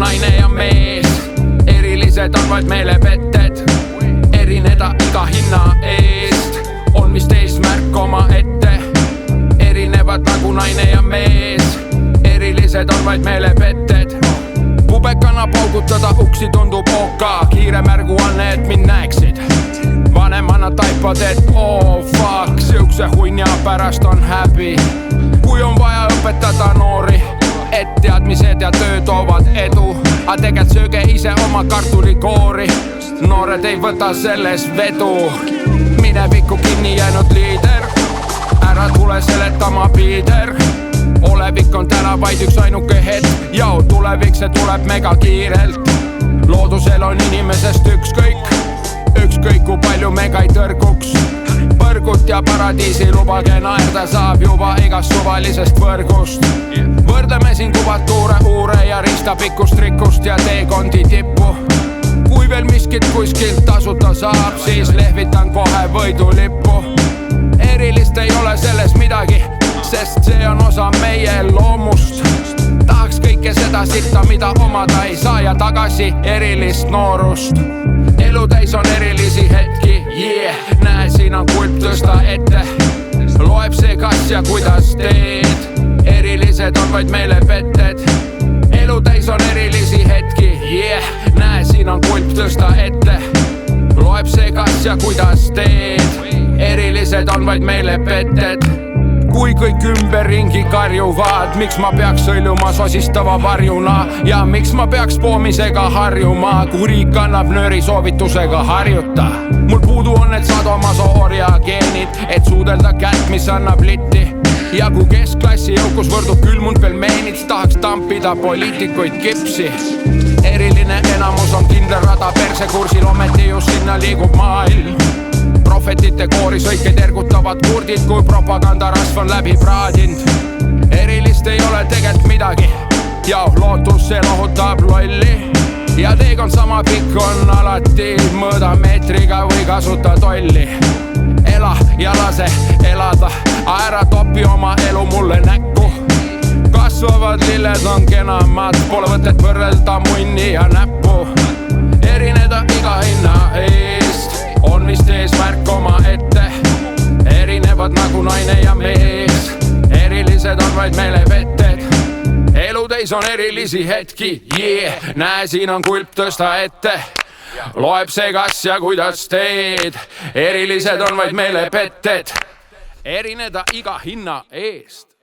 naine ja mees. Erilised on vaid meelepetted, erineda iga hinna eest. On vist eesmärk omaette, erinevad nagu naine ja mees. Erilised on vaid meelepetted, pubekana paugutada uksi tundub oka. Kiire märguanne, et mind näeksid. Vanemana taipad, et oh fuck, siukse hunnia pärast on häbi. Kui on vaja õpetada noori, et teadmised ja töö toovad edu, a tegelikult sööge ise oma kartulikoori. Noored ei võta selles vedu. Minevikku kinni jäänud liider, ära tule seletama piider. Olevik on täna vaid üks ainuke hetk, jau tulevik see tuleb mega kiirelt. Loodusel on inimesest ükskõik kui palju mega ei tõrguks. Põrgut ja paradiisi lubage naerda saab juba igast suvalisest võrgust. Võrdleme siin kubatuure, uure ja ristapikkust rikkust ja teekondi tippu. Kui veel miskit kuskilt tasuta saab, siis lehvitan kohe võidulippu. Erilist ei ole selles midagi, sest see on osa meie loomust. Tahaks kõike seda sitta, mida omada ei saa, ja tagasi erilist noorust. Elu täis on erilisi hetki, yeah. Näe, siin on kulp, tõsta ette. Loeb see, kas ja kuidas teed. Erilised on vaid meelepetted, elu täis on erilisi hetki, yeah. Näe, siin on kulp, tõsta ette. Loeb see, kas ja kuidas teed. Erilised on vaid meelepetted. Kui kõik ümberringi karjuvad, miks ma peaks sõljuma sosistava varjuna? Ja miks ma peaks poomisega harjuma? Kui riik annab nööri soovitusega harjuta. Mul puudu on need sadomasoorja geenid, et suudelda kätt, mis annab litti. Ja kui keskklassi jõukus võrdub külmunud pelmeenid, tahaks tampida poliitikuid kipsi. Eriline enamus on kindel rada persekursil, ometi just sinna liigub maailm. Prohvetite kooris õikeid ergutavad kurdid, kui propagandarasv on läbi praadind. Erilist ei ole tegelikult midagi, ja lootus see lohutab lolli. Ja teekond sama pikk on alati, mõõda meetriga või kasuta tolli. Ela ja lase elada, ära topi oma elu mulle näkku. Kasvavad lilled on kenamad, pole võtet võrrelda munni ja näppu. Erineda iga hinna eest, on vist eesmärk omaette. Erinevad nagu naine ja mees, erilised on vaid meelepetted. Elu täis on erilisi hetki, yeah. Näe, siin on kulp, tõsta ette. Loeb see, kas ja kuidas teed. Erilised on vaid meelepetted, erineda iga hinna eest.